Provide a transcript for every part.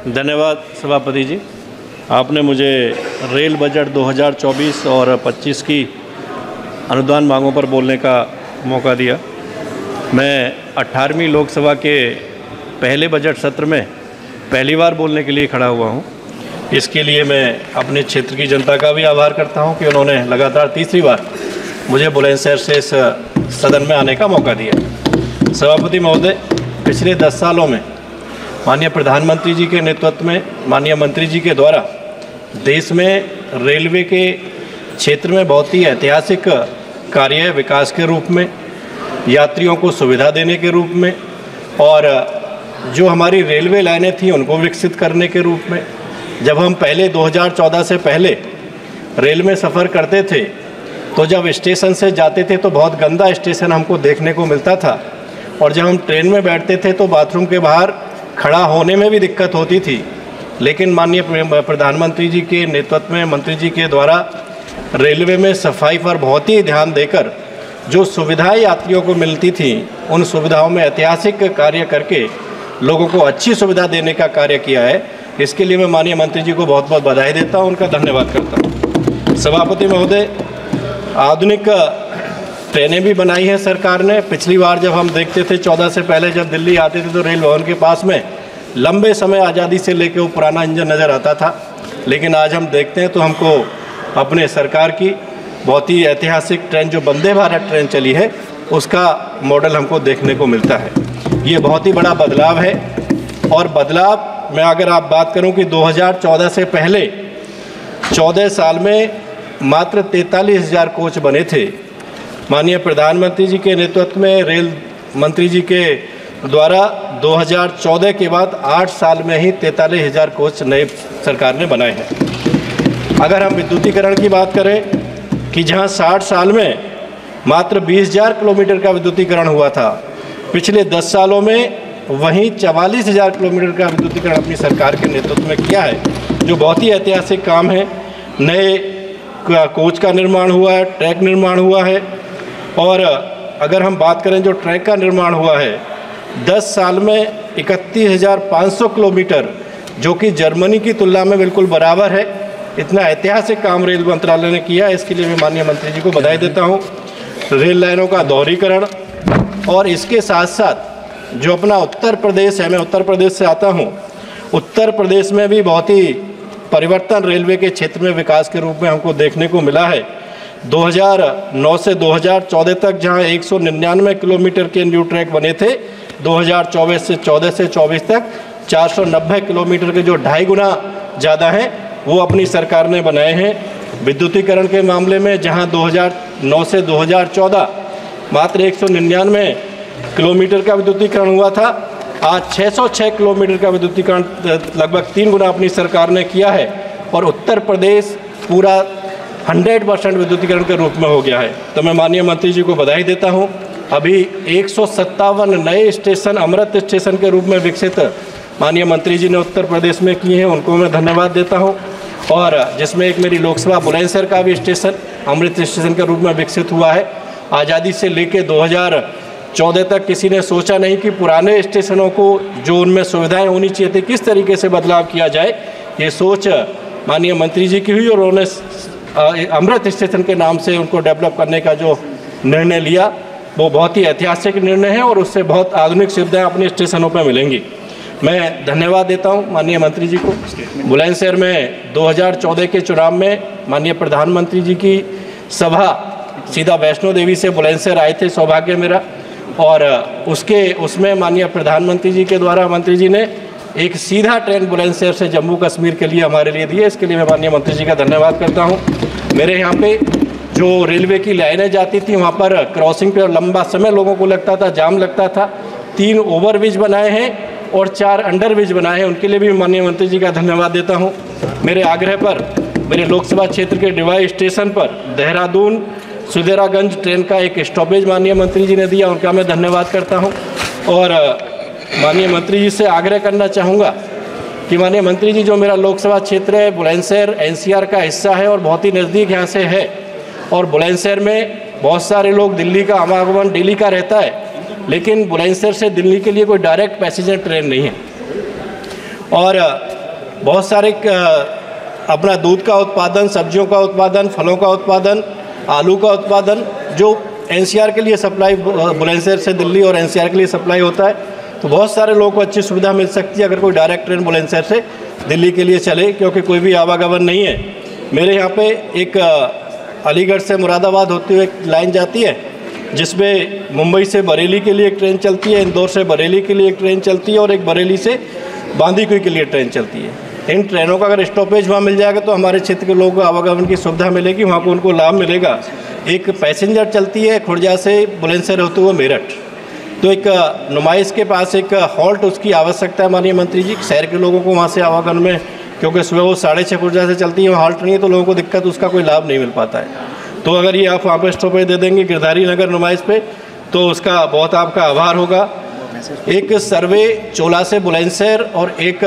धन्यवाद सभापति जी। आपने मुझे रेल बजट 2024 और 25 की अनुदान मांगों पर बोलने का मौका दिया। मैं 18वीं लोकसभा के पहले बजट सत्र में पहली बार बोलने के लिए खड़ा हुआ हूं। इसके लिए मैं अपने क्षेत्र की जनता का भी आभार करता हूं कि उन्होंने लगातार तीसरी बार मुझे बुलंदशहर से इस सदन में आने का मौका दिया। सभापति महोदय, पिछले 10 सालों में माननीय प्रधानमंत्री जी के नेतृत्व में माननीय मंत्री जी के द्वारा देश में रेलवे के क्षेत्र में बहुत ही ऐतिहासिक कार्य विकास के रूप में, यात्रियों को सुविधा देने के रूप में और जो हमारी रेलवे लाइनें थी उनको विकसित करने के रूप में। जब हम पहले 2014 से पहले रेल में सफ़र करते थे तो जब स्टेशन से जाते थे तो बहुत गंदा स्टेशन हमको देखने को मिलता था और जब हम ट्रेन में बैठते थे तो बाथरूम के बाहर खड़ा होने में भी दिक्कत होती थी। लेकिन माननीय प्रधानमंत्री जी के नेतृत्व में मंत्री जी के द्वारा रेलवे में सफाई पर बहुत ही ध्यान देकर जो सुविधाएं यात्रियों को मिलती थी उन सुविधाओं में ऐतिहासिक कार्य करके लोगों को अच्छी सुविधा देने का कार्य किया है। इसके लिए मैं माननीय मंत्री जी को बहुत बहुत बधाई देता हूं, उनका धन्यवाद करता हूं। सभापति महोदय, आधुनिक ट्रेनें भी बनाई हैं सरकार ने। पिछली बार जब हम देखते थे 14 से पहले जब दिल्ली आते थे तो रेल भवन के पास में लंबे समय आज़ादी से लेकर वो पुराना इंजन नज़र आता था, लेकिन आज हम देखते हैं तो हमको अपने सरकार की बहुत ही ऐतिहासिक ट्रेन जो वंदे भारत ट्रेन चली है उसका मॉडल हमको देखने को मिलता है। ये बहुत ही बड़ा बदलाव है और बदलाव में अगर आप बात करूं कि 2014 से पहले 14 साल में मात्र 43,000 कोच बने थे। माननीय प्रधानमंत्री जी के नेतृत्व में रेल मंत्री जी के द्वारा 2014 के बाद 8 साल में ही 43,000 कोच नए सरकार ने बनाए हैं। अगर हम विद्युतीकरण की बात करें कि जहां 60 साल में मात्र 20,000 किलोमीटर का विद्युतीकरण हुआ था, पिछले 10 सालों में वहीं 44,000 किलोमीटर का विद्युतीकरण अपनी सरकार के नेतृत्व में किया है, जो बहुत ही ऐतिहासिक काम है। नए कोच का निर्माण हुआ है, ट्रैक निर्माण हुआ है और अगर हम बात करें जो ट्रैक का निर्माण हुआ है 10 साल में 31,500 किलोमीटर, जो कि जर्मनी की तुलना में बिल्कुल बराबर है। इतना ऐतिहासिक काम रेल मंत्रालय ने किया है, इसके लिए मैं माननीय मंत्री जी को बधाई देता हूँ। रेल लाइनों का दोहरीकरण और इसके साथ साथ जो अपना उत्तर प्रदेश है, मैं उत्तर प्रदेश से आता हूँ, उत्तर प्रदेश में भी बहुत ही परिवर्तन रेलवे के क्षेत्र में विकास के रूप में हमको देखने को मिला है। 2009 से 2014 तक जहां 199 किलोमीटर के न्यू ट्रैक बने थे, 2014 से 24 तक 490 किलोमीटर के जो 2.5 गुना ज़्यादा हैं वो अपनी सरकार ने बनाए हैं। विद्युतीकरण के मामले में जहां 2009 से 2014 मात्र 199 किलोमीटर का विद्युतीकरण हुआ था, आज 606 किलोमीटर का विद्युतीकरण लगभग 3 गुना अपनी सरकार ने किया है और उत्तर प्रदेश पूरा 100% विद्युतीकरण के रूप में हो गया है। तो मैं माननीय मंत्री जी को बधाई देता हूं। अभी 157 नए स्टेशन अमृत स्टेशन के रूप में विकसित माननीय मंत्री जी ने उत्तर प्रदेश में किए हैं, उनको मैं धन्यवाद देता हूं। और जिसमें एक मेरी लोकसभा बुलंदशहर का भी स्टेशन अमृत स्टेशन के रूप में विकसित हुआ है। आज़ादी से लेकर 2014 तक किसी ने सोचा नहीं कि पुराने स्टेशनों को जो उनमें सुविधाएं होनी चाहिए थी किस तरीके से बदलाव किया जाए। ये सोच माननीय मंत्री जी की हुई और उन्होंने अमृत स्टेशन के नाम से उनको डेवलप करने का जो निर्णय लिया वो बहुत ही ऐतिहासिक निर्णय है और उससे बहुत आधुनिक सुविधाएं अपने स्टेशनों पर मिलेंगी। मैं धन्यवाद देता हूं माननीय मंत्री जी को। बुलंदशहर में 2014 के चुनाव में माननीय प्रधानमंत्री जी की सभा सीधा वैष्णो देवी से बुलंदशहर आए थे, सौभाग्य मेरा, और उसमें माननीय प्रधानमंत्री जी के द्वारा मंत्री जी ने एक सीधा ट्रेन बुलंदशहर से जम्मू कश्मीर के लिए हमारे लिए दिए। इसके लिए मैं माननीय मंत्री जी का धन्यवाद करता हूं। मेरे यहाँ पे जो रेलवे की लाइनें जाती थी वहाँ पर क्रॉसिंग पे लंबा समय लोगों को लगता था, जाम लगता था। 3 ओवरब्रिज बनाए हैं और 4 अंडरब्रिज बनाए हैं, उनके लिए भी माननीय मंत्री जी का धन्यवाद देता हूँ। मेरे आग्रह पर मेरे लोकसभा क्षेत्र के डिवाई स्टेशन पर देहरादून सुदेरागंज ट्रेन का एक स्टॉपेज माननीय मंत्री जी ने दिया, उनका मैं धन्यवाद करता हूं। और माननीय मंत्री जी से आग्रह करना चाहूँगा कि माननीय मंत्री जी, जो मेरा लोकसभा क्षेत्र है बुलंदशहर एनसीआर का हिस्सा है और बहुत ही नज़दीक यहाँ से है, और बुलंदशहर में बहुत सारे लोग दिल्ली का आवागमन डेली का रहता है, लेकिन बुलंदशहर से दिल्ली के लिए कोई डायरेक्ट पैसेंजर ट्रेन नहीं है। और बहुत सारे अपना दूध का उत्पादन, सब्जियों का उत्पादन, फलों का उत्पादन, आलू का उत्पादन, जो एनसीआर के लिए सप्लाई बुलंदशहर से दिल्ली और एनसीआर के लिए सप्लाई होता है। तो बहुत सारे लोगों को अच्छी सुविधा मिल सकती है अगर कोई डायरेक्ट ट्रेन बुलंदशहर से दिल्ली के लिए चले, क्योंकि कोई भी आवागमन नहीं है। मेरे यहाँ पे एक अलीगढ़ से मुरादाबाद होती हुई एक लाइन जाती है, जिसमें मुंबई से बरेली के लिए एक ट्रेन चलती है, इंदौर से बरेली के लिए एक ट्रेन चलती है और एक बरेली से बांदीकुई के लिए ट्रेन चलती है। इन ट्रेनों का अगर स्टॉपेज वहाँ मिल जाएगा तो हमारे क्षेत्र के लोगों को आवागमन की सुविधा मिलेगी, वहाँ को उनको लाभ मिलेगा। एक पैसेंजर चलती है खुर्जा से बुलंदशहर होते हुए मेरठ, तो एक नुमाइश के पास एक हॉल्ट उसकी आवश्यकता है माननीय मंत्री जी। शहर के लोगों को वहाँ से आवागमन में, क्योंकि सुबह वो 6:30 खुर्जा से चलती है, वहाँ हॉल्ट नहीं है तो लोगों को दिक्कत, उसका कोई लाभ नहीं मिल पाता है। तो अगर ये आप वहाँ पर स्टॉपेज दे देंगे गिरधारी नगर नुमाइश पे, तो उसका बहुत आपका आभार होगा। एक सर्वे चोला से बुलंदशहर और एक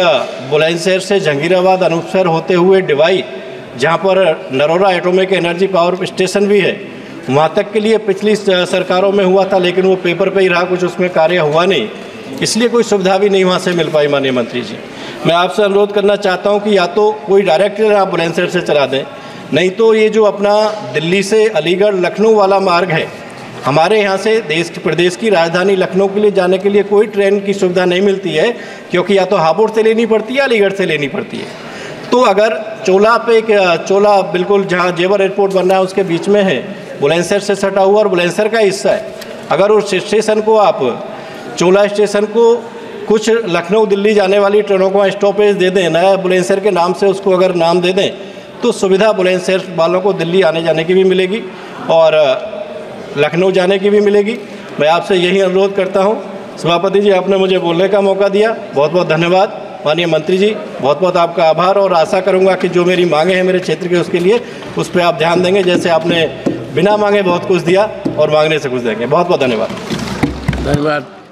बुलंदशहर से जहांगीराबाद अनूपसर होते हुए डिवाई, जहाँ पर Narora atomic energy power station भी है, वहाँ तक के लिए पिछली सरकारों में हुआ था, लेकिन वो पेपर पे ही रहा, कुछ उसमें कार्य हुआ नहीं, इसलिए कोई सुविधा भी नहीं वहाँ से मिल पाई। माननीय मंत्री जी, मैं आपसे अनुरोध करना चाहता हूँ कि या तो कोई डायरेक्ट ट्रेन आप बुलंदशहर से चला दें, नहीं तो ये जो अपना दिल्ली से अलीगढ़ लखनऊ वाला मार्ग है, हमारे यहाँ से प्रदेश की राजधानी लखनऊ के लिए जाने के लिए कोई ट्रेन की सुविधा नहीं मिलती है, क्योंकि या तो हापुड़ से लेनी पड़ती है, अलीगढ़ से लेनी पड़ती है। तो अगर चोला पे चोला बिल्कुल जहाँ जेवर एयरपोर्ट बन रहा है उसके बीच में है, बुलंदशहर से सटा हुआ और बुलंदशहर का हिस्सा है, अगर उस स्टेशन को आप चोला स्टेशन को कुछ लखनऊ दिल्ली जाने वाली ट्रेनों को स्टॉपेज दे दें, नया बुलंदशहर के नाम से उसको अगर नाम दे दें, तो सुविधा बुलंदशहर वालों को दिल्ली आने जाने की भी मिलेगी और लखनऊ जाने की भी मिलेगी। मैं आपसे यही अनुरोध करता हूं। सभापति जी, आपने मुझे बोलने का मौका दिया, बहुत बहुत धन्यवाद। माननीय मंत्री जी, बहुत बहुत आपका आभार, और आशा करूंगा कि जो मेरी मांगे हैं मेरे क्षेत्र के, उसके लिए उस पर आप ध्यान देंगे, जैसे आपने बिना मांगे बहुत कुछ दिया और मांगने से कुछ देंगे। बहुत बहुत धन्यवाद। धन्यवाद।